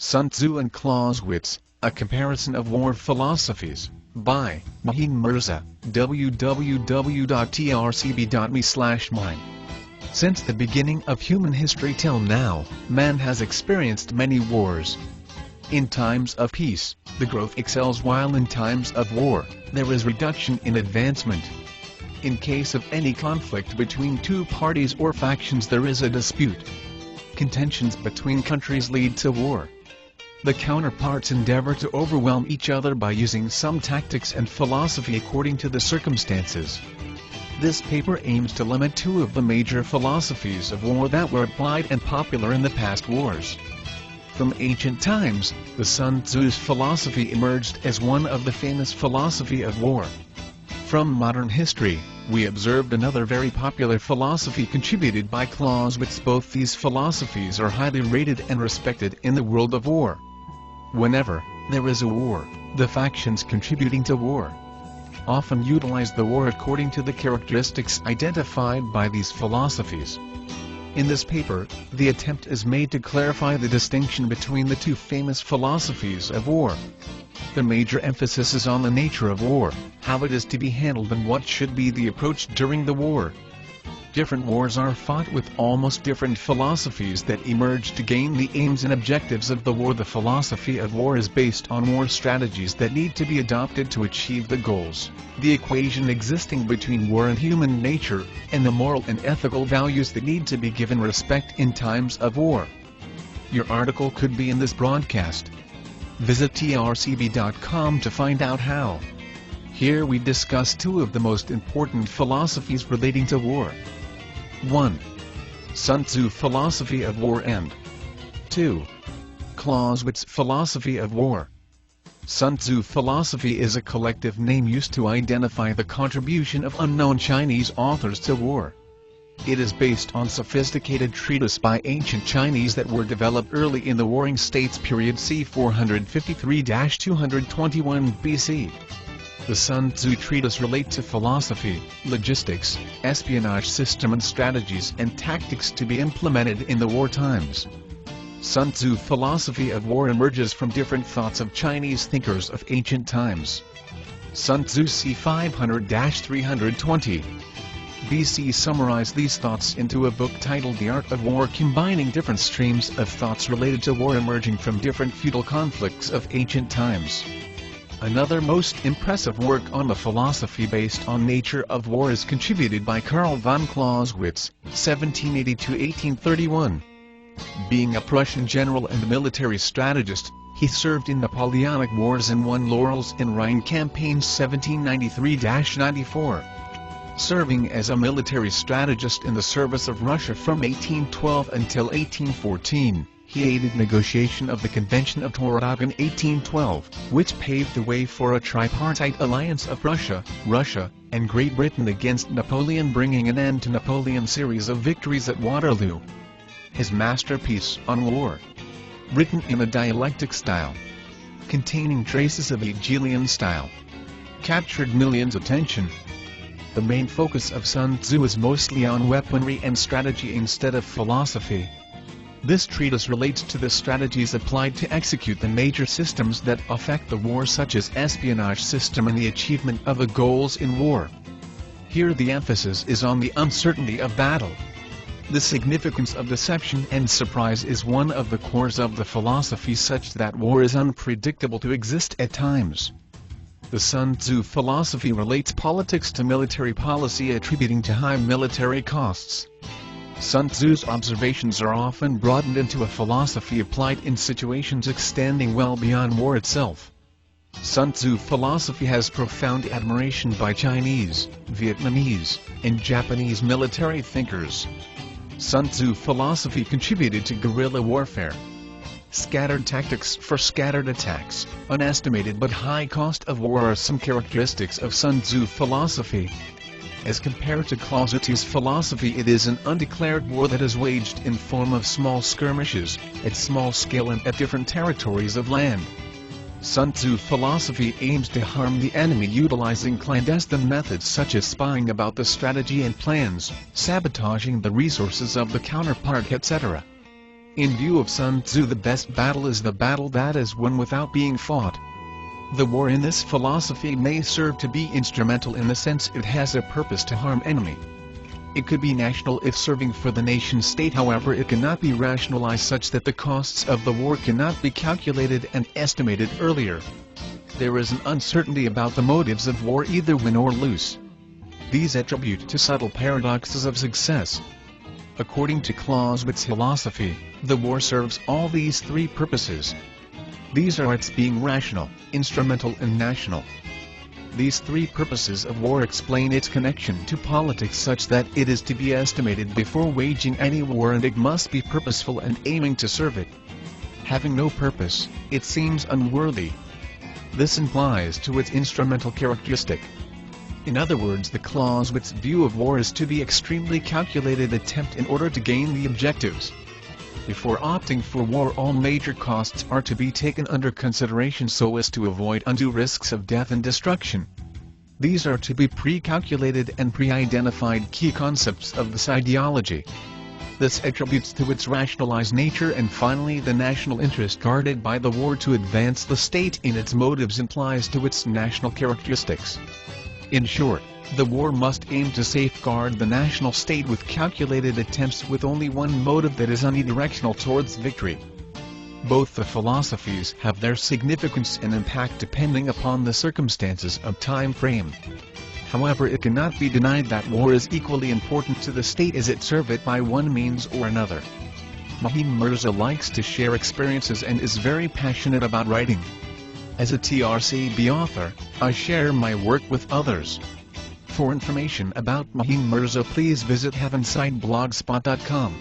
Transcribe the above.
Tzu and Clausewitz, A Comparison of War Philosophies, by Maheen Mirza, www.trcb.me/mine. Since the beginning of human history till now, man has experienced many wars. In times of peace, the growth excels, while in times of war, there is reduction in advancement. In case of any conflict between two parties or factions, there is a dispute. Contentions between countries lead to war. The counterparts endeavor to overwhelm each other by using some tactics and philosophy according to the circumstances. This paper aims to limit two of the major philosophies of war that were applied and popular in the past wars. From ancient times, the Sun Tzu's philosophy emerged as one of the famous philosophy of war. From modern history, we observed another very popular philosophy contributed by Clausewitz. Both these philosophies are highly rated and respected in the world of war. Whenever there is a war, the factions contributing to war often utilize the war according to the characteristics identified by these philosophies. In this paper, the attempt is made to clarify the distinction between the two famous philosophies of war. The major emphasis is on the nature of war, how it is to be handled, and what should be the approach during the war. Different wars are fought with almost different philosophies that emerge to gain the aims and objectives of the war. The philosophy of war is based on war strategies that need to be adopted to achieve the goals, the equation existing between war and human nature, and the moral and ethical values that need to be given respect in times of war. Your article could be in this broadcast. Visit trcb.com to find out how. Here we discuss two of the most important philosophies relating to war. 1. Sun Tzu philosophy of war, and 2. Clausewitz philosophy of war. Sun Tzu philosophy is a collective name used to identify the contribution of unknown Chinese authors to war. It is based on sophisticated treatises by ancient Chinese that were developed early in the Warring States period c. 453–221 BC. The Sun Tzu treatise relate to philosophy, logistics, espionage system and strategies and tactics to be implemented in the war times. Sun Tzu philosophy of war emerges from different thoughts of Chinese thinkers of ancient times. Sun Tzu c. 500–320 BC summarized these thoughts into a book titled The Art of War, combining different streams of thoughts related to war emerging from different feudal conflicts of ancient times. Another most impressive work on the philosophy based on nature of war is contributed by Karl von Clausewitz, 1780–1831. Being a Prussian general and military strategist, he served in Napoleonic Wars and won laurels in Rhine campaigns 1793–94. Serving as a military strategist in the service of Russia from 1812 until 1814. He aided negotiation of the Convention of Torogh in 1812, which paved the way for a tripartite alliance of Russia, and Great Britain against Napoleon, bringing an end to Napoleon's series of victories at Waterloo. His masterpiece on war, written in a dialectic style, containing traces of Hegelian style, captured millions' attention. The main focus of Sun Tzu is mostly on weaponry and strategy instead of philosophy. This treatise relates to the strategies applied to execute the major systems that affect the war, such as espionage system and the achievement of the goals in war. Here the emphasis is on the uncertainty of battle. The significance of deception and surprise is one of the cores of the philosophy, such that war is unpredictable to exist at times. The Sun Tzu philosophy relates politics to military policy, attributing to high military costs. Sun Tzu's observations are often broadened into a philosophy applied in situations extending well beyond war itself. Sun Tzu philosophy has profound admiration by Chinese, Vietnamese, and Japanese military thinkers. Sun Tzu philosophy contributed to guerrilla warfare. Scattered tactics for scattered attacks, unestimated but high cost of war are some characteristics of Sun Tzu philosophy. As compared to Clausewitz's philosophy, it is an undeclared war that is waged in form of small skirmishes, at small scale and at different territories of land. Sun Tzu philosophy aims to harm the enemy utilizing clandestine methods such as spying about the strategy and plans, sabotaging the resources of the counterpart, etc. In view of Sun Tzu, the best battle is the battle that is won without being fought. The war in this philosophy may serve to be instrumental in the sense it has a purpose to harm enemy. It could be national if serving for the nation-state, however it cannot be rationalized such that the costs of the war cannot be calculated and estimated earlier. There is an uncertainty about the motives of war, either win or lose. These attribute to subtle paradoxes of success. According to Clausewitz philosophy, the war serves all these three purposes. These are its being rational, instrumental and national. These three purposes of war explain its connection to politics such that it is to be estimated before waging any war, and it must be purposeful and aiming to serve it. Having no purpose, it seems unworthy. This implies to its instrumental characteristic. In other words, the Clausewitz view of war is to be extremely calculated attempt in order to gain the objectives. Before opting for war, all major costs are to be taken under consideration so as to avoid undue risks of death and destruction. These are to be pre-calculated and pre-identified key concepts of this ideology. This attributes to its rationalized nature, and finally the national interest guarded by the war to advance the state in its motives implies to its national characteristics. In short, the war must aim to safeguard the national state with calculated attempts with only one motive, that is unidirectional towards victory. Both the philosophies have their significance and impact depending upon the circumstances of time frame. However, it cannot be denied that war is equally important to the state as it serves it by one means or another. Mahim Mirza likes to share experiences and is very passionate about writing. As a TRCB author, I share my work with others. For information about Mahim Mirza, please visit heavenside.blogspot.com.